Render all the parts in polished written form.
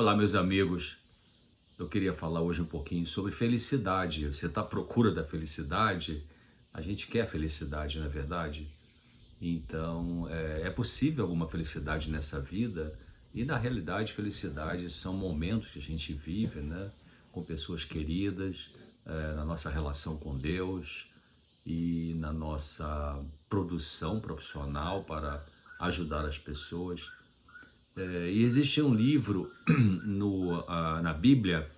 Olá, meus amigos. Eu queria falar hoje um pouquinho sobre felicidade. Você está à procura da felicidade? A gente quer felicidade, não é verdade? Então, é possível alguma felicidade nessa vida? E na realidade, felicidade são momentos que a gente vive, né? Com pessoas queridas, na nossa relação com Deus e na nossa produção profissional para ajudar as pessoas. E existe um livro na Bíblia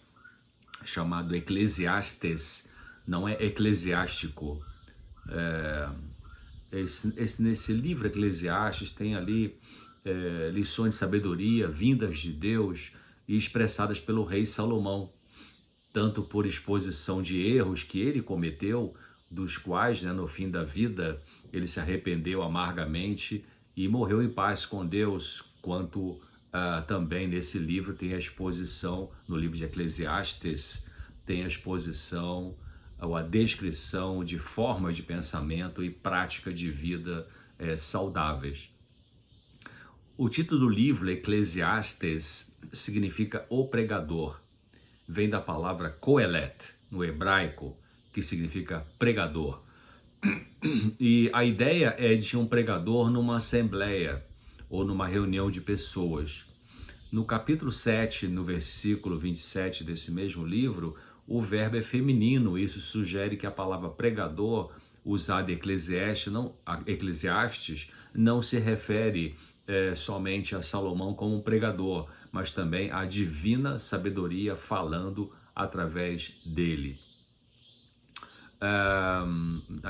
chamado Eclesiastes, não é eclesiástico. Nesse livro Eclesiastes tem ali lições de sabedoria vindas de Deus e expressadas pelo rei Salomão, tanto por exposição de erros que ele cometeu, dos quais, né, no fim da vida, ele se arrependeu amargamente e morreu em paz com Deus, quanto também nesse livro tem a exposição, no livro de Eclesiastes, tem a exposição, ou a descrição de formas de pensamento e prática de vida saudáveis. O título do livro, Eclesiastes, significa o pregador. Vem da palavra Coelet, no hebraico, que significa pregador. E a ideia é de um pregador numa assembleia ou numa reunião de pessoas. No capítulo 7, no versículo 27 desse mesmo livro, o verbo é feminino. Isso sugere que a palavra pregador, usada em Eclesiastes, não se refere somente a Salomão como um pregador, mas também à divina sabedoria falando através dele.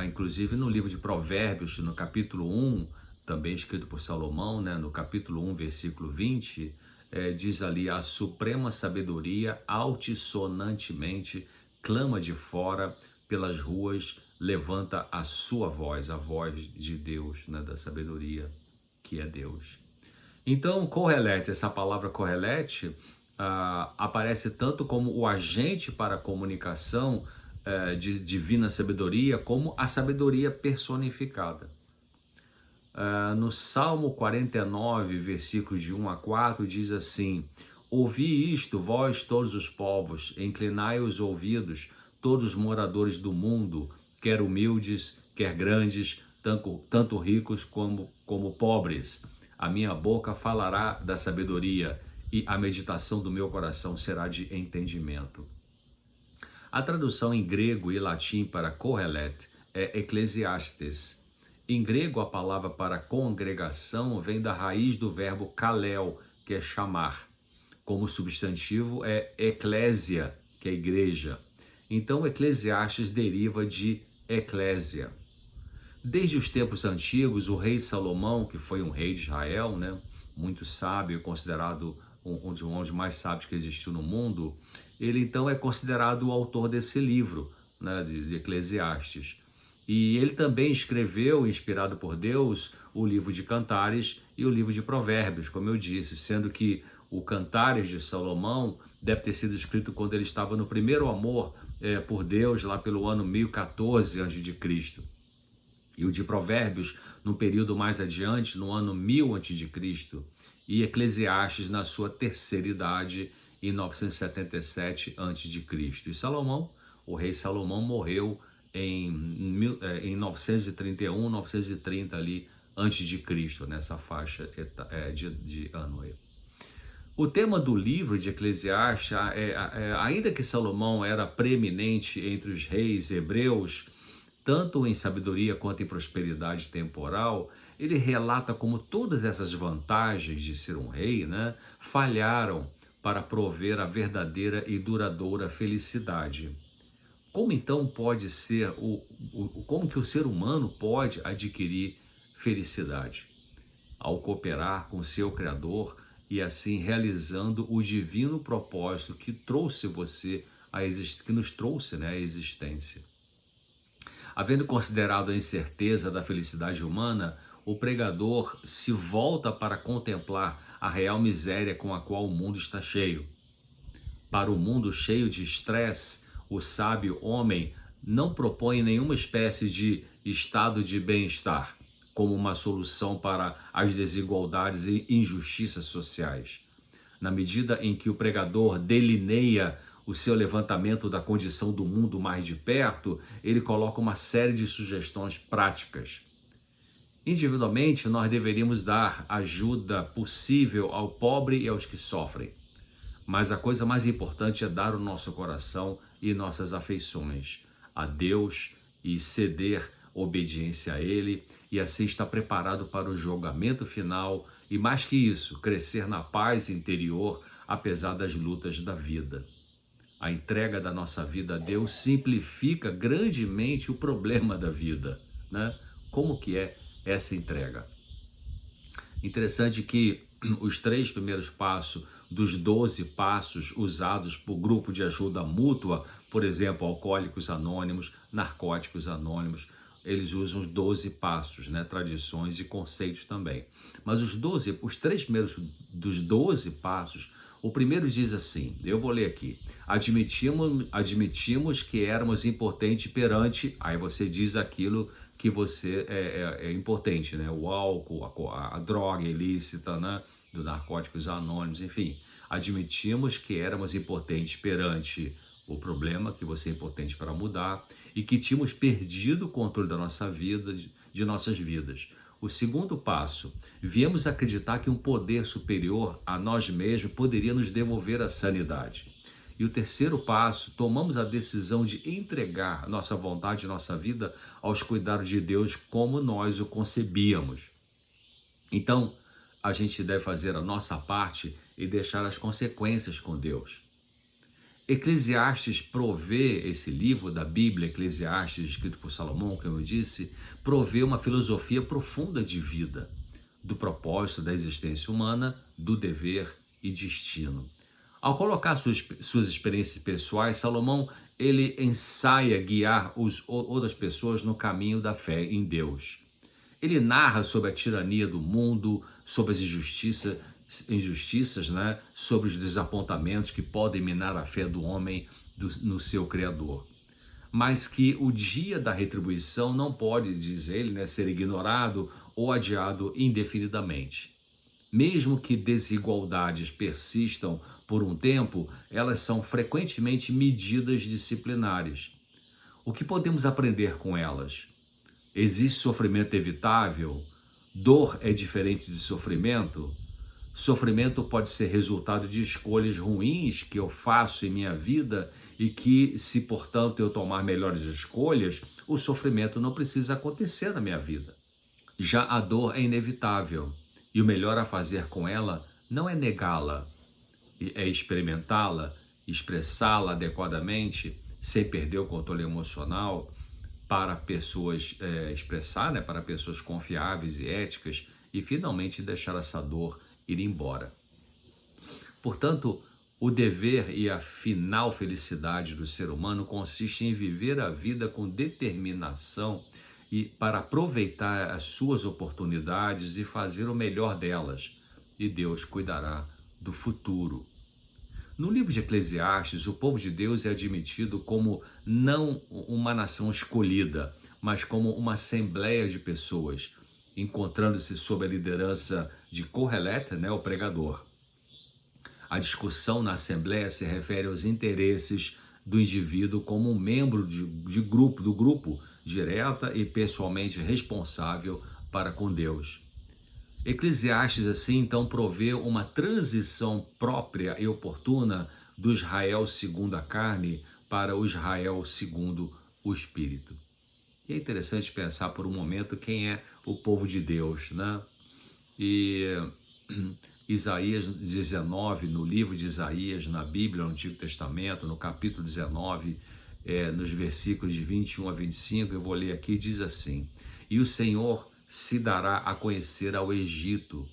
Inclusive no livro de Provérbios, no capítulo 1, também escrito por Salomão, né, no capítulo 1, versículo 20, diz ali: a suprema sabedoria altissonantemente clama de fora pelas ruas, levanta a sua voz, a voz de Deus, né, da sabedoria, que é Deus. Então, Kohelet, essa palavra Kohelet, aparece tanto como o agente para a comunicação de divina sabedoria, como a sabedoria personificada. No Salmo 49, versículos de 1 a 4, diz assim: ouvi isto, vós todos os povos, inclinai os ouvidos, todos os moradores do mundo, quer humildes, quer grandes, tanto ricos como pobres. A minha boca falará da sabedoria e a meditação do meu coração será de entendimento. A tradução em grego e latim para Kohelet é Eclesiastes. Em grego, a palavra para congregação vem da raiz do verbo kalel, que é chamar. Como substantivo é eclésia, que é igreja. Então, Eclesiastes deriva de eclésia. Desde os tempos antigos, o rei Salomão, que foi um rei de Israel, né, muito sábio, considerado um dos homens mais sábios que existiu no mundo, ele então é considerado o autor desse livro, né, de Eclesiastes. E ele também escreveu, inspirado por Deus, o livro de Cantares e o livro de Provérbios, como eu disse, sendo que o Cantares de Salomão deve ter sido escrito quando ele estava no primeiro amor por Deus, lá pelo ano 1014 a.C. E o de Provérbios, num período mais adiante, no ano 1000 a.C., e Eclesiastes na sua terceira idade, em 977 a.C. E Salomão, o rei Salomão, morreu em 931, 930 ali antes de Cristo, nessa faixa de ano aí. O tema do livro de Eclesiastes, ainda que Salomão era preeminente entre os reis hebreus, tanto em sabedoria quanto em prosperidade temporal, ele relata como todas essas vantagens de ser um rei, né, falharam para prover a verdadeira e duradoura felicidade. Como então pode ser, como que o ser humano pode adquirir felicidade? Ao cooperar com seu Criador e assim realizando o divino propósito que trouxe que nos trouxe, né, à existência. Havendo considerado a incerteza da felicidade humana, o pregador se volta para contemplar a real miséria com a qual o mundo está cheio. Para o mundo cheio de estresse, o sábio homem não propõe nenhuma espécie de estado de bem-estar como uma solução para as desigualdades e injustiças sociais. Na medida em que o pregador delineia o seu levantamento da condição do mundo mais de perto, ele coloca uma série de sugestões práticas. Individualmente, nós deveríamos dar ajuda possível ao pobre e aos que sofrem. Mas a coisa mais importante é dar o nosso coração e nossas afeições a Deus e ceder obediência a Ele, e assim estar preparado para o julgamento final e, mais que isso, crescer na paz interior apesar das lutas da vida. A entrega da nossa vida a Deus simplifica grandemente o problema da vida, né? Como que é essa entrega? Interessante que os 3 primeiros passos dos 12 passos usados por grupo de ajuda mútua, por exemplo, Alcoólicos Anônimos, Narcóticos Anônimos, eles usam os 12 passos, né? Tradições e conceitos também. Mas os 3 primeiros dos 12 passos, o primeiro diz assim, eu vou ler aqui: admitimos que éramos impotentes perante, aí você diz aquilo que você é impotente, né? O álcool, a droga ilícita, né? Do Narcóticos Anônimos, enfim. Admitimos que éramos impotentes perante o problema, que você é impotente para mudar, e que tínhamos perdido o controle da nossa vida, de nossas vidas. O segundo passo, viemos acreditar que um poder superior a nós mesmos poderia nos devolver a sanidade. E o terceiro passo, tomamos a decisão de entregar nossa vontade e nossa vida aos cuidados de Deus como nós o concebíamos. Então, a gente deve fazer a nossa parte e deixar as consequências com Deus. Eclesiastes provê, esse livro da Bíblia, Eclesiastes, escrito por Salomão, como eu disse, provê uma filosofia profunda de vida, do propósito da existência humana, do dever e destino. Ao colocar suas experiências pessoais, Salomão ele ensaia guiar outras pessoas no caminho da fé em Deus. Ele narra sobre a tirania do mundo, sobre as injustiças, né? Sobre os desapontamentos que podem minar a fé do homem no seu Criador. Mas que o dia da retribuição não pode, diz ele, né, ser ignorado ou adiado indefinidamente. Mesmo que desigualdades persistam por um tempo, elas são frequentemente medidas disciplinares. O que podemos aprender com elas? Existe sofrimento evitável? Dor é diferente de sofrimento? Sofrimento pode ser resultado de escolhas ruins que eu faço em minha vida e que, se portanto eu tomar melhores escolhas, o sofrimento não precisa acontecer na minha vida. Já a dor é inevitável e o melhor a fazer com ela não é negá-la, é experimentá-la, expressá-la adequadamente, sem perder o controle emocional, para pessoas expressar, né, para pessoas confiáveis e éticas, e finalmente deixar essa dor ir embora. Portanto, o dever e a final felicidade do ser humano consiste em viver a vida com determinação e para aproveitar as suas oportunidades e fazer o melhor delas, e Deus cuidará do futuro. No livro de Eclesiastes, o povo de Deus é admitido como não uma nação escolhida, mas como uma assembleia de pessoas, encontrando-se sob a liderança de Kohelet, né, o pregador. A discussão na assembleia se refere aos interesses do indivíduo como um membro do grupo, direta e pessoalmente responsável para com Deus. Eclesiastes, assim, então, provê uma transição própria e oportuna do Israel segundo a carne para o Israel segundo o Espírito. E é interessante pensar por um momento quem é o povo de Deus, né? E Isaías 19, no livro de Isaías, na Bíblia, no Antigo Testamento, no capítulo 19, nos versículos de 21 a 25, eu vou ler aqui, diz assim: E o Senhor se dará a conhecer ao Egito,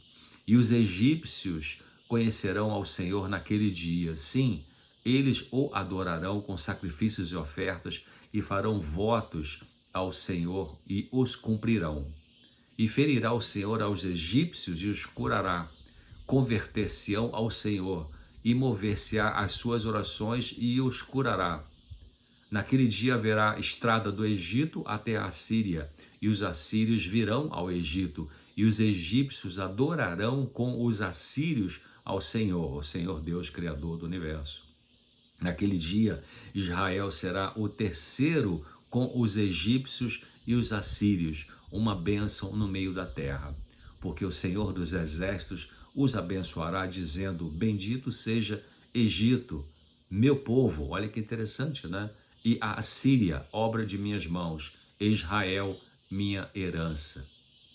e os egípcios conhecerão ao Senhor naquele dia. Sim, eles o adorarão com sacrifícios e ofertas, e farão votos ao Senhor e os cumprirão. E ferirá o Senhor aos egípcios e os curará. Converter-se-ão ao Senhor e mover-se-á às suas orações e os curará. Naquele dia haverá estrada do Egito até a Assíria, e os assírios virão ao Egito, e os egípcios adorarão com os assírios ao Senhor, o Senhor Deus, Criador do universo. Naquele dia, Israel será o terceiro com os egípcios e os assírios, uma bênção no meio da terra. Porque o Senhor dos exércitos os abençoará, dizendo: bendito seja Egito, meu povo. Olha que interessante, né? E a Assíria, obra de minhas mãos, Israel, minha herança.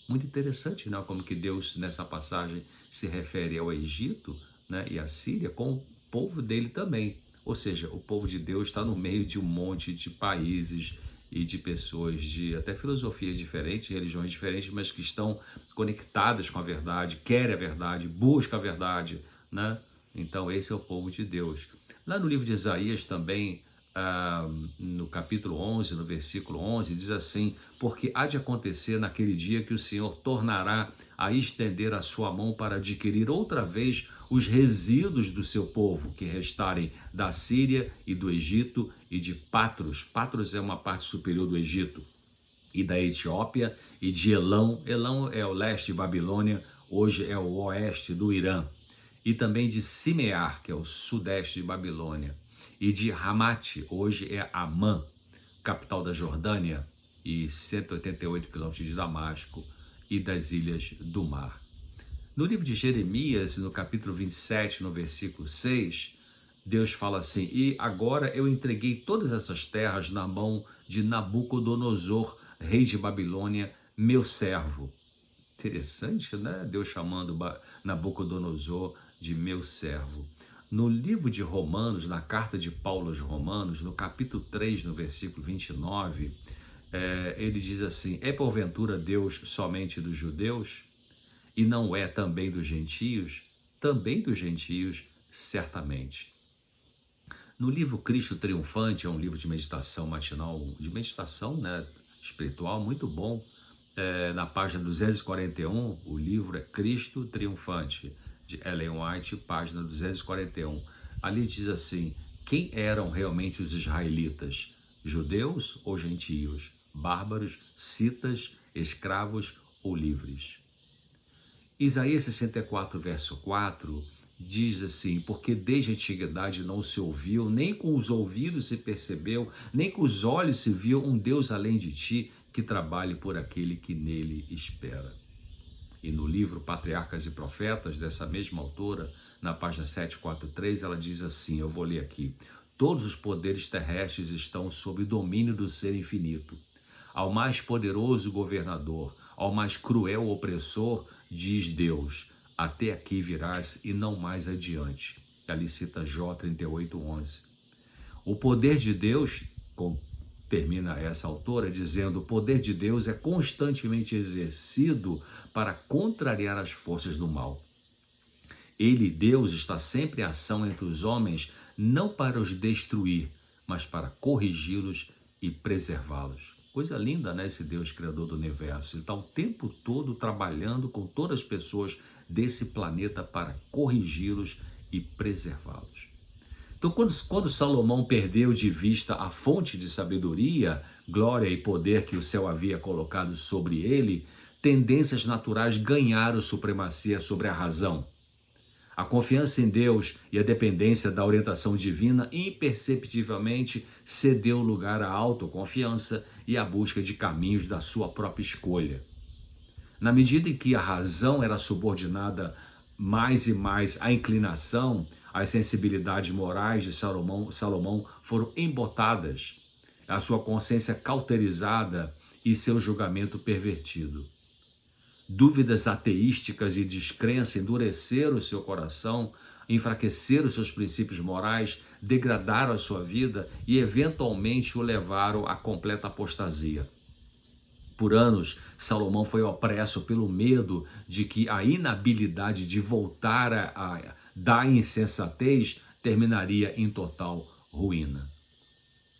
Muito interessante, né? Como que Deus, nessa passagem, se refere ao Egito, né? E à Síria com o povo dele também. Ou seja, o povo de Deus está no meio de um monte de países e de pessoas de até filosofias diferentes, religiões diferentes, mas que estão conectadas com a verdade, querem a verdade, buscam a verdade, né? Então esse é o povo de Deus. Lá no livro de Isaías também, no capítulo 11, no versículo 11, diz assim: porque há de acontecer naquele dia que o Senhor tornará a estender a sua mão para adquirir outra vez os resíduos do seu povo que restarem da Síria e do Egito e de Patros. Patros é uma parte superior do Egito, e da Etiópia e de Elão. Elão é o leste de Babilônia, hoje é o oeste do Irã. E também de Simear, que é o sudeste de Babilônia, e de Ramate, hoje é Amã, capital da Jordânia, e 188 quilômetros de Damasco e das ilhas do mar. No livro de Jeremias, no capítulo 27, no versículo 6, Deus fala assim: e agora eu entreguei todas essas terras na mão de Nabucodonosor, rei de Babilônia, meu servo. Interessante, né? Deus chamando Nabucodonosor de meu servo. No livro de Romanos, na carta de Paulo aos Romanos, no capítulo 3, no versículo 29, ele diz assim: é porventura Deus somente dos judeus? E não é também dos gentios? Também dos gentios, certamente. No livro Cristo Triunfante, é um livro de meditação matinal, de meditação, né, espiritual, muito bom. Na página 241, o livro é Cristo Triunfante, de Ellen White, página 241. Ali diz assim: quem eram realmente os israelitas? Judeus ou gentios? Bárbaros, citas, escravos ou livres? Isaías 64, verso 4, diz assim: porque desde a antiguidade não se ouviu, nem com os ouvidos se percebeu, nem com os olhos se viu um Deus além de ti, que trabalhe por aquele que nele espera. E no livro Patriarcas e Profetas, dessa mesma autora, na página 743, ela diz assim, eu vou ler aqui: todos os poderes terrestres estão sob o domínio do Ser infinito. Ao mais poderoso governador, ao mais cruel opressor, diz Deus: até aqui virás e não mais adiante. Ali cita Jó 38:11. O poder de Deus, termina essa autora dizendo, o poder de Deus é constantemente exercido para contrariar as forças do mal. Ele, Deus, está sempre em ação entre os homens, não para os destruir, mas para corrigi-los e preservá-los. Coisa linda, né? Esse Deus criador do universo. Ele está o tempo todo trabalhando com todas as pessoas desse planeta para corrigi-los e preservá-los. Então, quando Salomão perdeu de vista a fonte de sabedoria, glória e poder que o céu havia colocado sobre ele, tendências naturais ganharam supremacia sobre a razão. A confiança em Deus e a dependência da orientação divina imperceptivelmente cedeu lugar à autoconfiança e à busca de caminhos da sua própria escolha. Na medida em que a razão era subordinada mais e mais à inclinação, as sensibilidades morais de Salomão foram embotadas, a sua consciência cauterizada e seu julgamento pervertido. Dúvidas ateísticas e descrença endureceram o seu coração, enfraqueceram seus princípios morais, degradaram a sua vida e eventualmente o levaram à completa apostasia. Por anos, Salomão foi opresso pelo medo de que a inabilidade de voltar da insensatez terminaria em total ruína.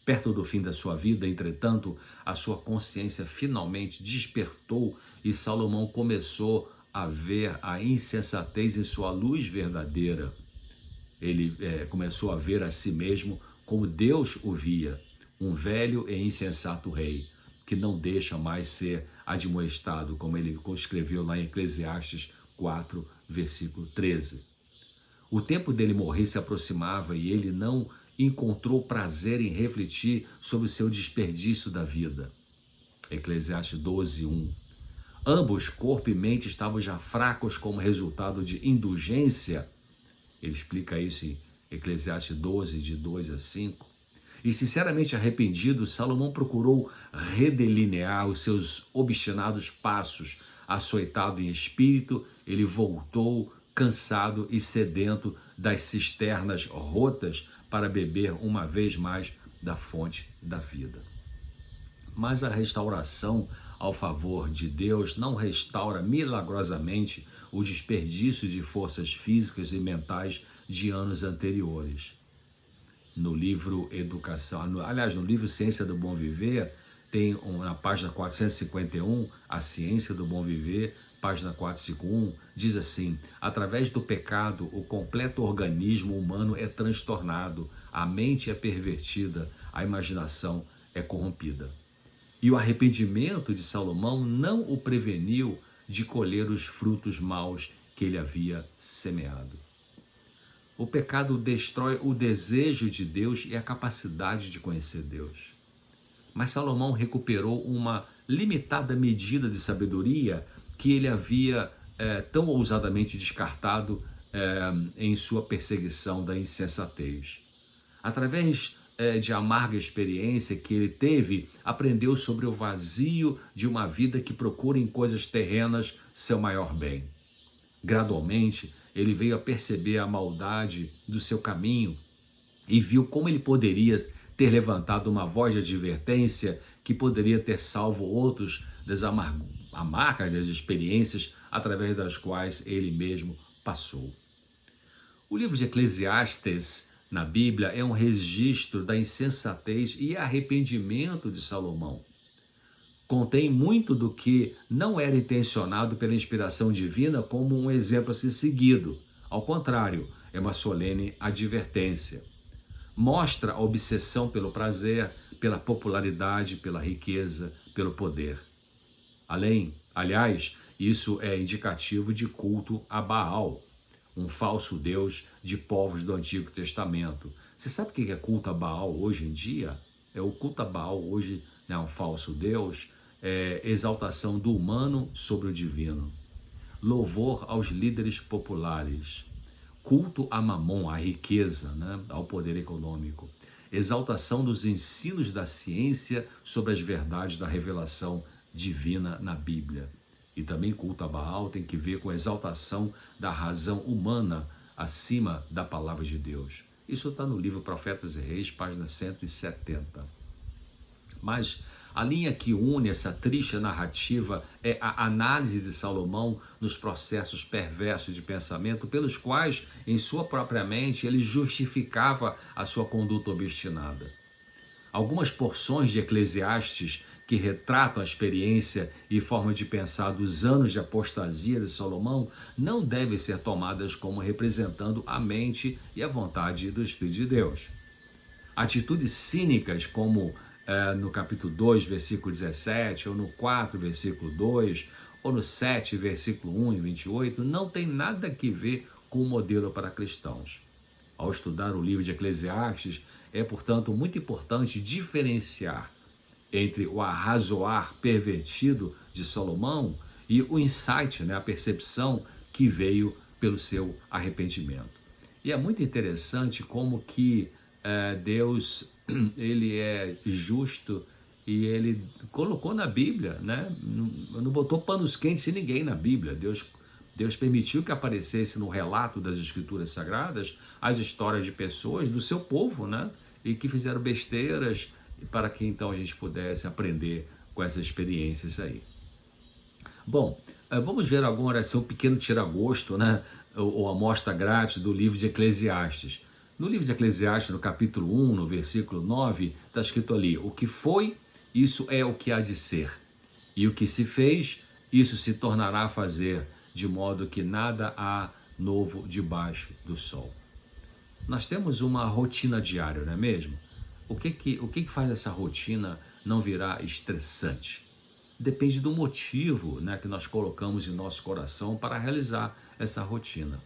Perto do fim da sua vida, entretanto, a sua consciência finalmente despertou e Salomão começou a ver a insensatez em sua luz verdadeira. Ele começou a ver a si mesmo como Deus o via, um velho e insensato rei, que não deixa mais ser admoestado, como ele escreveu lá em Eclesiastes 4, versículo 13. O tempo dele morrer se aproximava e ele não encontrou prazer em refletir sobre o seu desperdício da vida. Eclesiastes 12:1. Ambos, corpo e mente, estavam já fracos como resultado de indulgência. Ele explica isso em Eclesiastes 12, de 2 a 5. E sinceramente arrependido, Salomão procurou redelinear os seus obstinados passos. Açoitado em espírito, ele voltou cansado e sedento das cisternas rotas para beber uma vez mais da fonte da vida. Mas a restauração ao favor de Deus não restaura milagrosamente o desperdício de forças físicas e mentais de anos anteriores. No livro no livro Ciência do Bom Viver, tem na página 451, A Ciência do Bom Viver, página 451, diz assim: através do pecado, o completo organismo humano é transtornado, a mente é pervertida, a imaginação é corrompida. E o arrependimento de Salomão não o preveniu de colher os frutos maus que ele havia semeado. O pecado destrói o desejo de Deus e a capacidade de conhecer Deus. Mas Salomão recuperou uma limitada medida de sabedoria que ele havia tão ousadamente descartado em sua perseguição da insensatez. Através de amarga experiência que ele teve, aprendeu sobre o vazio de uma vida que procura em coisas terrenas seu maior bem. Gradualmente, ele veio a perceber a maldade do seu caminho e viu como ele poderia ter levantado uma voz de advertência que poderia ter salvo outros das amargas das experiências através das quais ele mesmo passou. O livro de Eclesiastes na Bíblia é um registro da insensatez e arrependimento de Salomão. Contém muito do que não era intencionado pela inspiração divina como um exemplo a ser seguido. Ao contrário, é uma solene advertência. Mostra a obsessão pelo prazer, pela popularidade, pela riqueza, pelo poder. Aliás, isso é indicativo de culto a Baal, um falso deus de povos do Antigo Testamento. Você sabe o que é culto a Baal hoje em dia? O culto a Baal hoje não é um falso deus, é exaltação do humano sobre o divino, louvor aos líderes populares, culto a Mamon, à riqueza, ao poder econômico, exaltação dos ensinos da ciência sobre as verdades da revelação divina na Bíblia. E também culto a Baal tem que ver com a exaltação da razão humana acima da palavra de Deus. Isso está no livro Profetas e Reis, página 170. Mas a linha que une essa triste narrativa é a análise de Salomão nos processos perversos de pensamento pelos quais, em sua própria mente, ele justificava a sua conduta obstinada. Algumas porções de Eclesiastes que retratam a experiência e forma de pensar dos anos de apostasia de Salomão não devem ser tomadas como representando a mente e a vontade do Espírito de Deus. Atitudes cínicas como no capítulo 2, versículo 17, ou no 4, versículo 2, ou no 7, versículo 1 e 28, não tem nada a ver com o modelo para cristãos. Ao estudar o livro de Eclesiastes, é, portanto, muito importante diferenciar entre o arrazoar pervertido de Salomão e o insight, a percepção que veio pelo seu arrependimento. E é muito interessante como que Deus, ele é justo e ele colocou na Bíblia, não botou panos quentes em ninguém na Bíblia. Deus permitiu que aparecesse no relato das Escrituras Sagradas as histórias de pessoas do seu povo, e que fizeram besteiras para que então a gente pudesse aprender com essas experiências aí. Bom, vamos ver agora um pequeno tira-gosto, ou amostra grátis do livro de Eclesiastes. No livro de Eclesiastes, no capítulo 1, no versículo 9, está escrito ali: o que foi, isso é o que há de ser. E o que se fez, isso se tornará a fazer, de modo que nada há novo debaixo do sol. Nós temos uma rotina diária, não é mesmo? O que faz essa rotina não virar estressante? Depende do motivo, que nós colocamos em nosso coração para realizar essa rotina.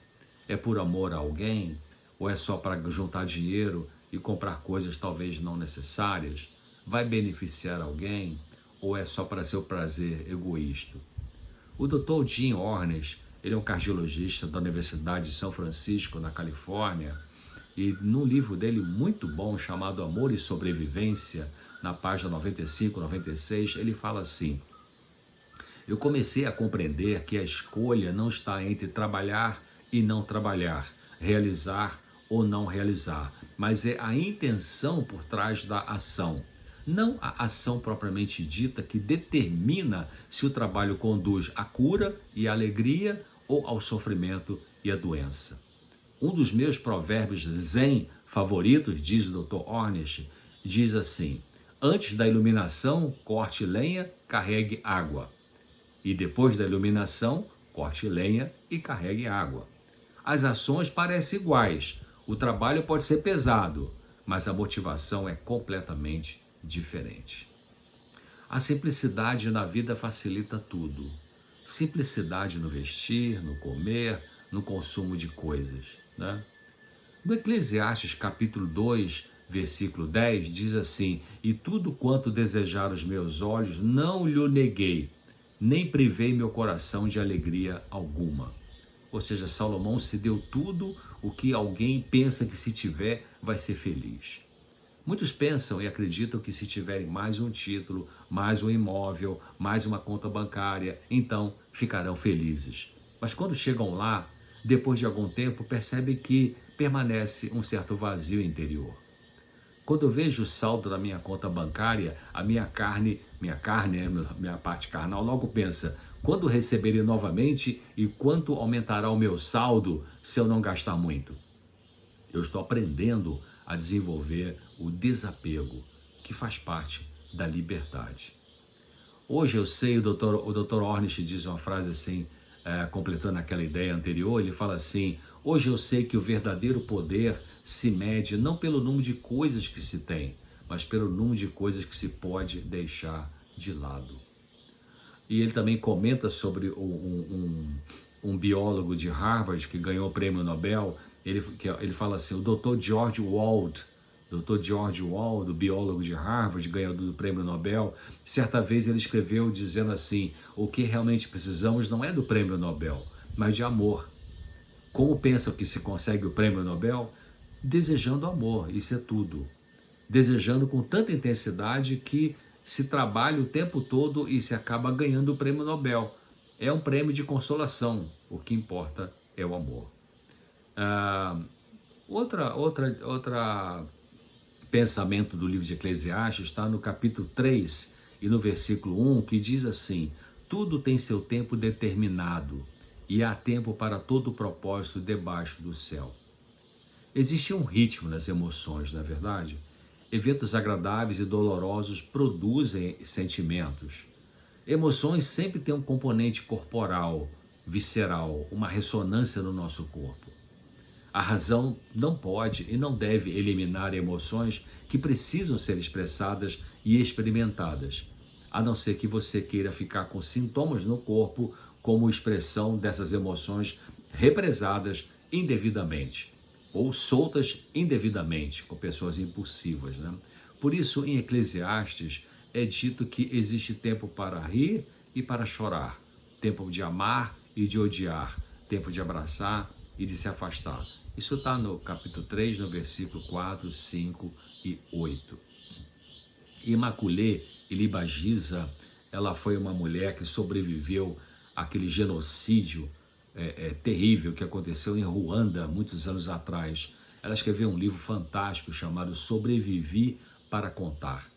É por amor a alguém? Ou é só para juntar dinheiro e comprar coisas talvez não necessárias? Vai beneficiar alguém? Ou é só para seu prazer egoísta? O Dr. Jim Ornish, ele é um cardiologista da Universidade de São Francisco, na Califórnia, e num livro dele muito bom chamado Amor e Sobrevivência, na página 95, 96, ele fala assim: eu comecei a compreender que a escolha não está entre trabalhar e não trabalhar, realizar ou não realizar, mas é a intenção por trás da ação. Não a ação propriamente dita que determina se o trabalho conduz à cura e à alegria ou ao sofrimento e à doença. Um dos meus provérbios zen favoritos, diz o Dr. Ornish, diz assim: antes da iluminação, corte lenha, carregue água. E depois da iluminação, corte lenha e carregue água. As ações parecem iguais, o trabalho pode ser pesado, mas a motivação é completamente diferente. A simplicidade na vida facilita tudo. Simplicidade no vestir, no comer, no consumo de coisas, né? No Eclesiastes capítulo 2, versículo 10, diz assim: e tudo quanto desejaram os meus olhos não lhe neguei, nem privei meu coração de alegria alguma. Ou seja, Salomão se deu tudo o que alguém pensa que se tiver vai ser feliz. Muitos pensam e acreditam que se tiverem mais um título, mais um imóvel, mais uma conta bancária, então ficarão felizes. Mas quando chegam lá, depois de algum tempo, percebem que permanece um certo vazio interior. Quando eu vejo o saldo da minha conta bancária, a minha carne, minha parte carnal, logo pensa: quando receberei novamente e quanto aumentará o meu saldo se eu não gastar muito? Eu estou aprendendo a desenvolver o desapego, que faz parte da liberdade. Hoje eu sei, o Dr. Ornish diz uma frase assim, completando aquela ideia anterior, ele fala assim: hoje eu sei que o verdadeiro poder se mede não pelo número de coisas que se tem, mas pelo número de coisas que se pode deixar de lado. E ele também comenta sobre um biólogo de Harvard que ganhou o prêmio Nobel. Ele fala assim: o Dr. George Wald, o biólogo de Harvard, ganhador do prêmio Nobel, certa vez ele escreveu dizendo assim: o que realmente precisamos não é do prêmio Nobel, mas de amor. Como pensam que se consegue o prêmio Nobel? Desejando amor, isso é tudo. Desejando com tanta intensidade que se trabalha o tempo todo e se acaba ganhando o prêmio Nobel. É um prêmio de consolação, o que importa é o amor. Outra pensamento do livro de Eclesiastes está no capítulo 3 e no versículo 1, que diz assim: tudo tem seu tempo determinado e há tempo para todo o propósito debaixo do céu. Existe um ritmo nas emoções, não é verdade? Eventos agradáveis e dolorosos produzem sentimentos. Emoções sempre têm um componente corporal, visceral, uma ressonância no nosso corpo. A razão não pode e não deve eliminar emoções que precisam ser expressadas e experimentadas, a não ser que você queira ficar com sintomas no corpo como expressão dessas emoções represadas indevidamente ou soltas indevidamente com pessoas impulsivas, né? Por isso, em Eclesiastes, é dito que existe tempo para rir e para chorar, tempo de amar e de odiar, tempo de abraçar e de se afastar. Isso está no capítulo 3, no versículo 4, 5 e 8. Imaculée Ilibagiza, ela foi uma mulher que sobreviveu àquele genocídio terrível que aconteceu em Ruanda muitos anos atrás. Ela escreveu um livro fantástico chamado Sobrevivi para Contar.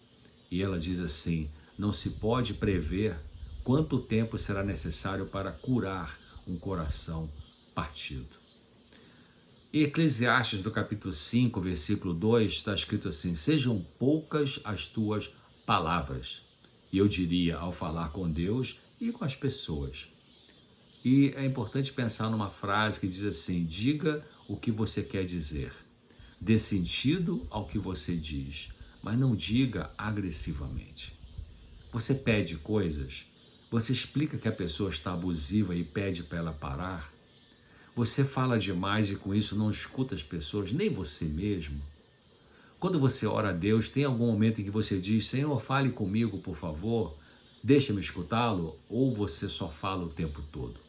E ela diz assim: não se pode prever quanto tempo será necessário para curar um coração partido. Em Eclesiastes, do capítulo 5, versículo 2, está escrito assim: sejam poucas as tuas palavras. E eu diria, ao falar com Deus e com as pessoas. E é importante pensar numa frase que diz assim: diga o que você quer dizer. Dê sentido ao que você diz, mas não diga agressivamente. Você pede coisas, você explica que a pessoa está abusiva e pede para ela parar. Você fala demais e com isso não escuta as pessoas, nem você mesmo. Quando você ora a Deus, tem algum momento em que você diz: Senhor, fale comigo, por favor, deixa-me escutá-lo? Ou você só fala o tempo todo?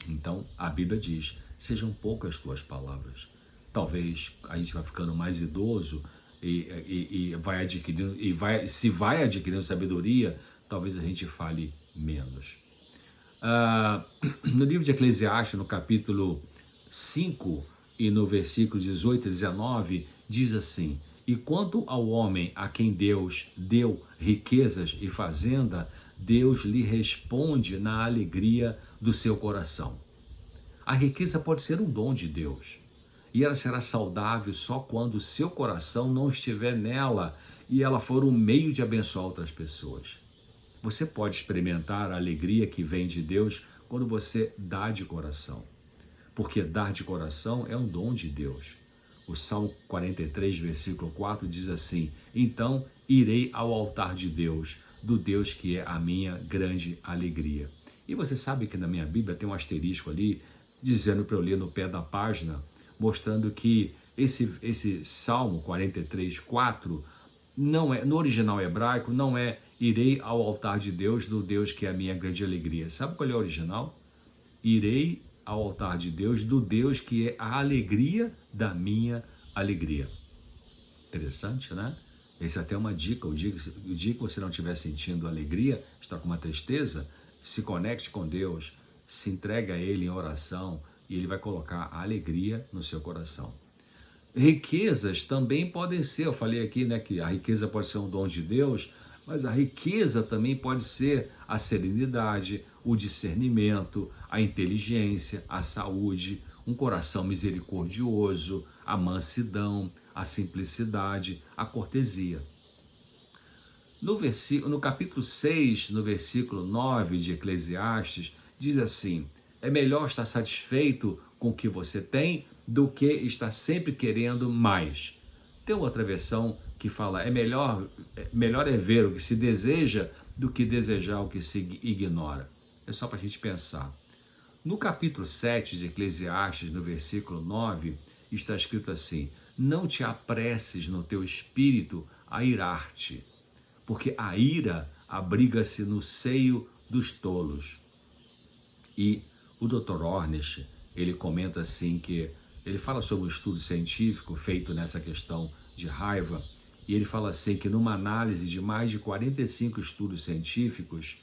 Então, a Bíblia diz: sejam poucas as tuas palavras. Talvez a gente vai ficando mais idoso e vai adquirindo, se vai adquirindo sabedoria, talvez a gente fale menos. No livro de Eclesiastes, no capítulo 5 e no versículo 18 e 19, diz assim: E quanto ao homem a quem Deus deu riquezas e fazenda, Deus lhe responde na alegria do seu coração. A riqueza pode ser um dom de Deus, e ela será saudável só quando o seu coração não estiver nela e ela for um meio de abençoar outras pessoas. Você pode experimentar a alegria que vem de Deus quando você dá de coração, porque dar de coração é um dom de Deus. O Salmo 43, versículo 4 diz assim: Então irei ao altar de Deus, do Deus que é a minha grande alegria. E você sabe que na minha Bíblia tem um asterisco ali, dizendo para eu ler no pé da página, mostrando que esse Salmo 43, 4, não é, no original hebraico, não é irei ao altar de Deus, do Deus que é a minha grande alegria. Sabe qual é o original? Irei ao altar de Deus, do Deus que é a alegria da minha alegria. Interessante, né? Essa é até uma dica. O dia que você não estiver sentindo alegria, está com uma tristeza, se conecte com Deus, se entregue a Ele em oração e Ele vai colocar a alegria no seu coração. Riquezas também podem ser, eu falei aqui, né, que a riqueza pode ser um dom de Deus, mas a riqueza também pode ser a serenidade, o discernimento, a inteligência, a saúde, um coração misericordioso, a mansidão, a simplicidade, a cortesia. No capítulo 6, no versículo 9 de Eclesiastes, diz assim: é melhor estar satisfeito com o que você tem do que estar sempre querendo mais. Tem outra versão que fala: melhor é ver o que se deseja do que desejar o que se ignora. É só para a gente pensar. No capítulo 7 de Eclesiastes, no versículo 9, está escrito assim: não te apresses no teu espírito a irar-te, porque a ira abriga-se no seio dos tolos. E o Dr. Ornish, ele comenta assim que ele fala sobre um estudo científico feito nessa questão de raiva, e ele fala assim que numa análise de mais de 45 estudos científicos,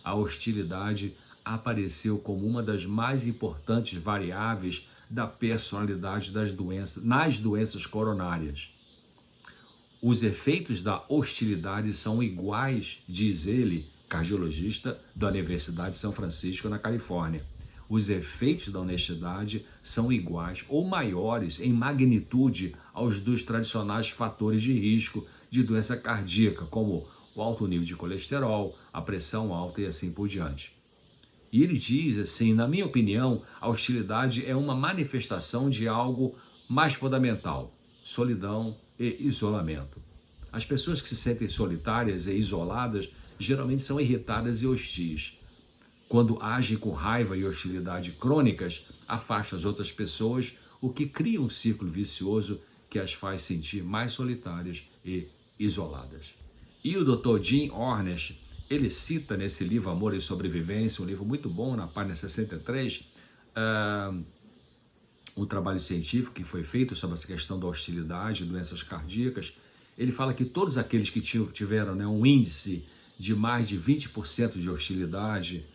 a hostilidade apareceu como uma das mais importantes variáveis da personalidade nas doenças coronárias. Os efeitos da hostilidade são iguais, diz ele, cardiologista da Universidade de São Francisco, na Califórnia. Os efeitos da honestidade são iguais ou maiores em magnitude aos dos tradicionais fatores de risco de doença cardíaca, como o alto nível de colesterol, a pressão alta e assim por diante. E ele diz assim: na minha opinião, a hostilidade é uma manifestação de algo mais fundamental: solidão e isolamento. As pessoas que se sentem solitárias e isoladas geralmente são irritadas e hostis. Quando agem com raiva e hostilidade crônicas, afastam as outras pessoas, o que cria um ciclo vicioso que as faz sentir mais solitárias e isoladas. E o Dr. Jim Ornish, ele cita nesse livro Amor e Sobrevivência, um livro muito bom, na página 63, um trabalho científico que foi feito sobre essa questão da hostilidade, doenças cardíacas. Ele fala que todos aqueles que tiveram, né, um índice de mais de 20% de hostilidade,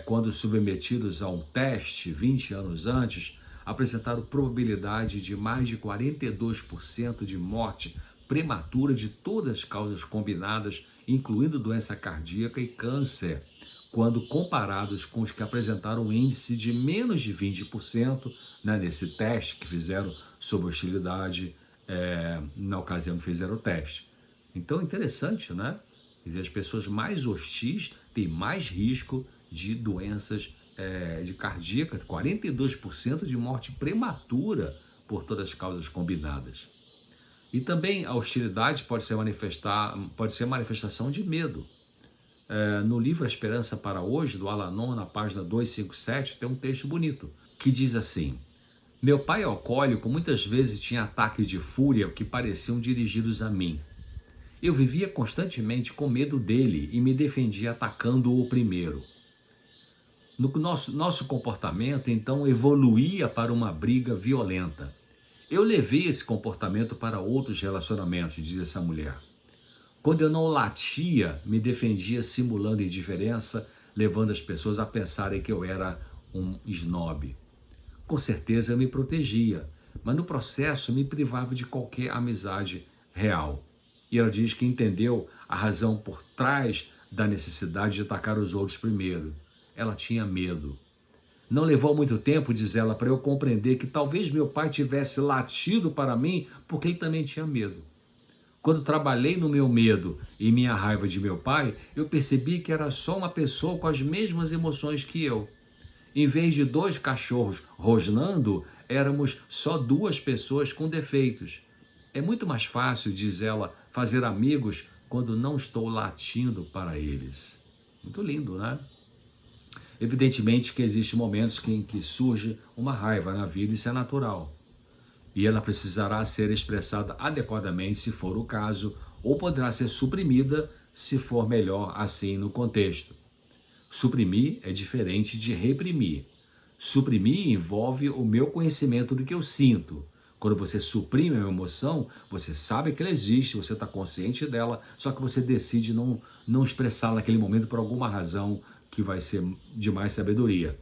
quando submetidos a um teste 20 anos antes, apresentaram probabilidade de mais de 42% de morte prematura de todas as causas combinadas, incluindo doença cardíaca e câncer, quando comparados com os que apresentaram um índice de menos de 20%, né, nesse teste que fizeram sobre hostilidade, na ocasião que fizeram o teste. Então, interessante, né? Quer dizer, as pessoas mais hostis têm mais risco de doenças de cardíaca, 42% de morte prematura por todas as causas combinadas. E também a hostilidade pode ser manifestação de medo. No livro A Esperança para Hoje, do Al-Anon, na página 257, tem um texto bonito, que diz assim: meu pai alcoólico muitas vezes tinha ataques de fúria que pareciam dirigidos a mim. Eu vivia constantemente com medo dele e me defendia atacando-o primeiro. Nosso comportamento então evoluía para uma briga violenta. Eu levei esse comportamento para outros relacionamentos, diz essa mulher. Quando eu não latia, me defendia simulando indiferença, levando as pessoas a pensarem que eu era um snob. Com certeza eu me protegia, mas no processo me privava de qualquer amizade real. E ela diz que entendeu a razão por trás da necessidade de atacar os outros primeiro. Ela tinha medo. Não levou muito tempo, diz ela, para eu compreender que talvez meu pai tivesse latido para mim porque ele também tinha medo. Quando trabalhei no meu medo e minha raiva de meu pai, eu percebi que era só uma pessoa com as mesmas emoções que eu. Em vez de 2 cachorros rosnando, éramos só 2 pessoas com defeitos. É muito mais fácil, diz ela, fazer amigos quando não estou latindo para eles. Muito lindo, né? Evidentemente que existem momentos em que surge uma raiva na vida, isso é natural. E ela precisará ser expressada adequadamente se for o caso, ou poderá ser suprimida se for melhor assim no contexto. Suprimir é diferente de reprimir. Suprimir envolve o meu conhecimento do que eu sinto. Quando você suprime uma emoção, você sabe que ela existe, você está consciente dela, só que você decide não expressá-la naquele momento por alguma razão que vai ser de mais sabedoria.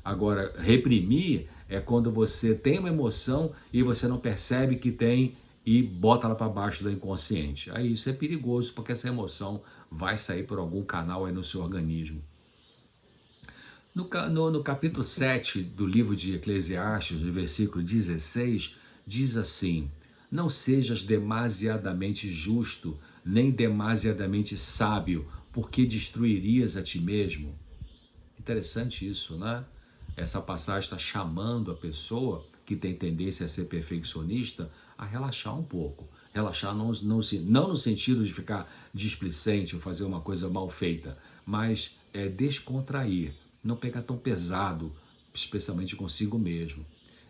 Agora, reprimir é quando você tem uma emoção e você não percebe que tem e bota ela para baixo do inconsciente. Aí isso é perigoso, porque essa emoção vai sair por algum canal aí no seu organismo. No capítulo 7 do livro de Eclesiastes, no versículo 16, diz assim: não sejas demasiadamente justo, nem demasiadamente sábio, porque destruirias a ti mesmo. Interessante isso, né? Essa passagem está chamando a pessoa que tem tendência a ser perfeccionista a relaxar um pouco. Relaxar não no sentido de ficar displicente ou fazer uma coisa mal feita, mas descontrair, não pegar tão pesado, especialmente consigo mesmo.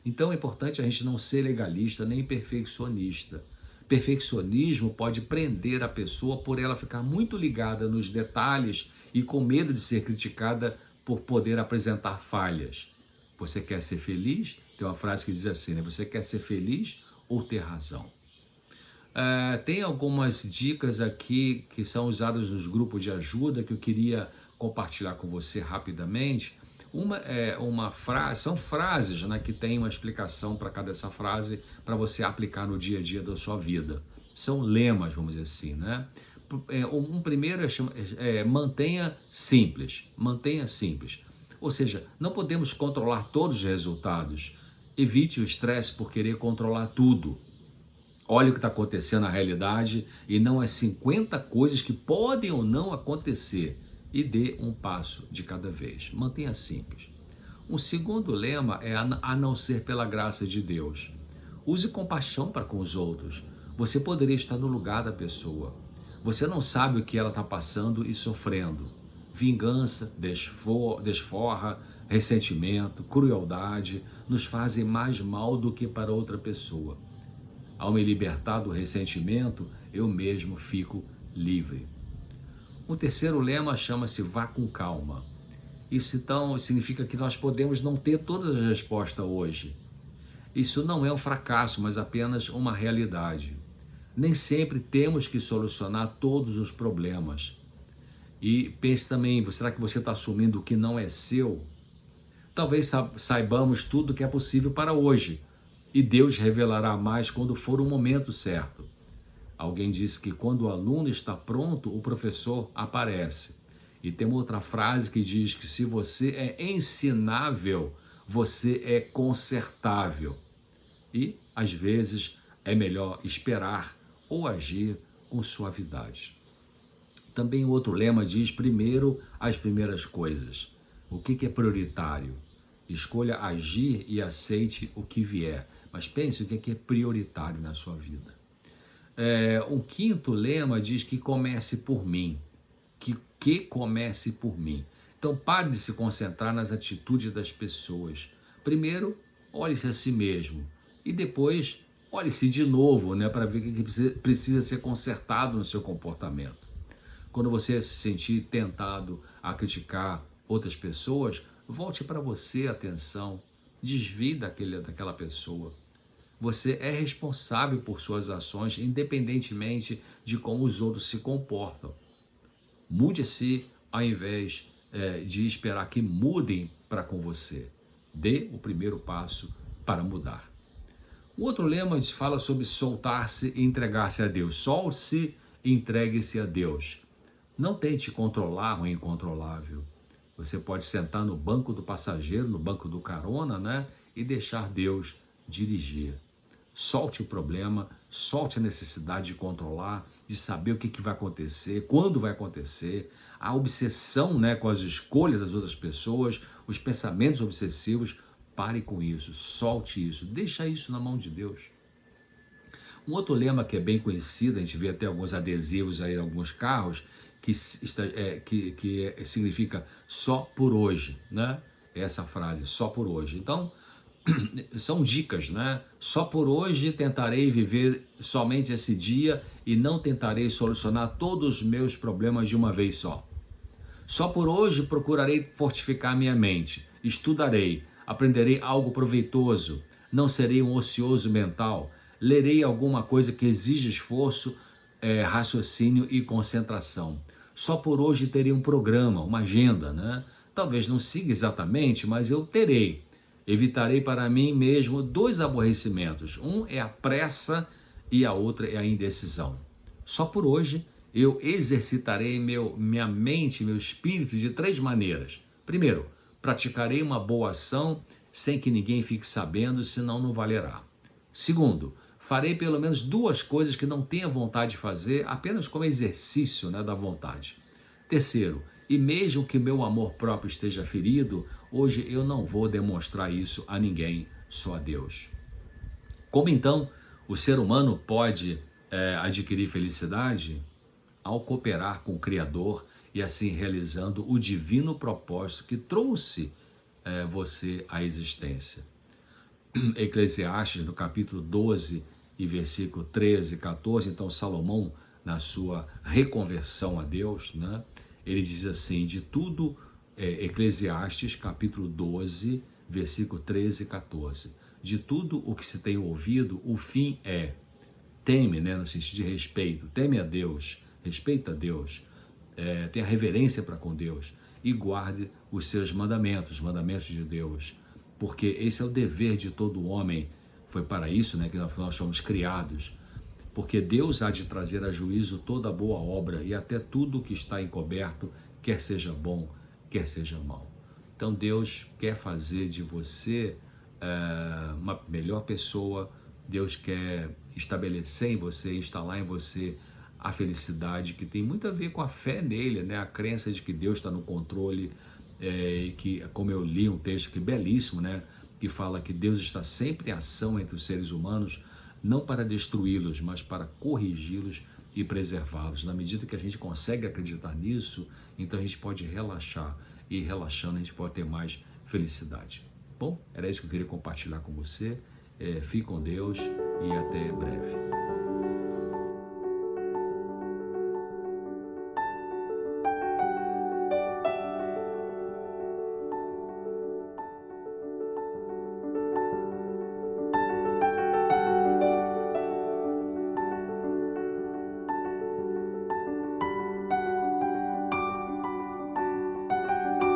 Então é importante a gente não ser legalista nem perfeccionista. Perfeccionismo pode prender a pessoa por ela ficar muito ligada nos detalhes e com medo de ser criticada por poder apresentar falhas. Você quer ser feliz? Tem uma frase que diz assim, né? Você quer ser feliz ou ter razão? Tem algumas dicas aqui que são usadas nos grupos de ajuda que eu queria compartilhar com você rapidamente. São frases, né, que tem uma explicação para cada essa frase para você aplicar no dia a dia da sua vida. São lemas, vamos dizer assim, né? Um primeiro mantenha simples, mantenha simples. Ou seja, não podemos controlar todos os resultados. Evite o estresse por querer controlar tudo. Olhe o que está acontecendo na realidade e não as 50 coisas que podem ou não acontecer. E dê um passo de cada vez. Mantenha simples. Um segundo lema é a não ser pela graça de Deus. Use compaixão para com os outros. Você poderia estar no lugar da pessoa. Você não sabe o que ela está passando e sofrendo. Vingança, desforra, ressentimento, crueldade nos fazem mais mal do que para outra pessoa. Ao me libertar do ressentimento, eu mesmo fico livre. O terceiro lema chama-se vá com calma. Isso então significa que nós podemos não ter todas as respostas hoje. Isso não é um fracasso, mas apenas uma realidade. Nem sempre temos que solucionar todos os problemas. E pense também, será que você está assumindo o que não é seu? Talvez saibamos tudo o que é possível para hoje, e Deus revelará mais quando for o momento certo. Alguém disse que quando o aluno está pronto, o professor aparece. E tem uma outra frase que diz que se você é ensinável, você é consertável. E, às vezes, é melhor esperar ou agir com suavidade. Também o outro lema diz primeiro as primeiras coisas. O que é prioritário? Escolha agir e aceite o que vier. Mas pense o que é prioritário na sua vida. Um quinto lema diz que comece por mim. que comece por mim. Então pare de se concentrar nas atitudes das pessoas. Primeiro, olhe-se a si mesmo e depois olhe-se de novo, né, para ver o que precisa ser consertado no seu comportamento. Quando você se sentir tentado a criticar outras pessoas, volte para você a atenção, desvie daquela pessoa. Você é responsável por suas ações, independentemente de como os outros se comportam. Mude-se ao invés de esperar que mudem para com você. Dê o primeiro passo para mudar. O outro lema fala sobre soltar-se e entregar-se a Deus. Solte-se e entregue-se a Deus. Não tente controlar o incontrolável. Você pode sentar no banco do passageiro, no banco do carona, né? E deixar Deus dirigir. Solte o problema, solte a necessidade de controlar, de saber o que vai acontecer, quando vai acontecer, a obsessão, né, com as escolhas das outras pessoas, os pensamentos obsessivos. Pare com isso, solte isso, deixa isso na mão de Deus. Um outro lema que é bem conhecido, a gente vê até alguns adesivos aí em alguns carros, que significa só por hoje, né? Essa frase, só por hoje. Então, são dicas, né? Só por hoje tentarei viver somente esse dia e não tentarei solucionar todos os meus problemas de uma vez só. Só por hoje procurarei fortificar minha mente, estudarei, aprenderei algo proveitoso, não serei um ocioso mental, lerei alguma coisa que exija esforço, raciocínio e concentração. Só por hoje terei um programa, uma agenda, né? Talvez não siga exatamente, mas eu terei. Evitarei para mim mesmo 2 aborrecimentos. Um é a pressa e a outra é a indecisão. Só por hoje eu exercitarei minha mente, meu espírito de 3 maneiras. Primeiro, praticarei uma boa ação sem que ninguém fique sabendo, senão não valerá. Segundo, farei pelo menos 2 coisas que não tenha vontade de fazer, apenas como exercício, né, da vontade. Terceiro, e mesmo que meu amor próprio esteja ferido, hoje eu não vou demonstrar isso a ninguém, só a Deus. Como então o ser humano pode adquirir felicidade? Ao cooperar com o Criador e assim realizando o divino propósito que trouxe você à existência. Eclesiastes, no capítulo 12 e versículo 13 e 14, então Salomão, na sua reconversão a Deus, né, ele diz assim, de tudo, Eclesiastes, capítulo 12, versículo 13 e 14, de tudo o que se tem ouvido, o fim é, teme, né, no sentido de respeito, teme a Deus, respeita a Deus, tenha reverência para com Deus e guarde os seus mandamentos, os mandamentos de Deus, porque esse é o dever de todo homem, foi para isso, né, que nós fomos criados, porque Deus há de trazer a juízo toda boa obra e até tudo que está encoberto, quer seja bom, quer seja mal. Então Deus quer fazer de você uma melhor pessoa, Deus quer estabelecer em você, instalar em você a felicidade, que tem muito a ver com a fé nele, né? A crença de que Deus está no controle, que, como eu li um texto que belíssimo, né? Que fala que Deus está sempre em ação entre os seres humanos, não para destruí-los, mas para corrigi-los e preservá-los. Na medida que a gente consegue acreditar nisso, então a gente pode relaxar, e relaxando a gente pode ter mais felicidade. Bom, era isso que eu queria compartilhar com você. Fique com Deus e até breve.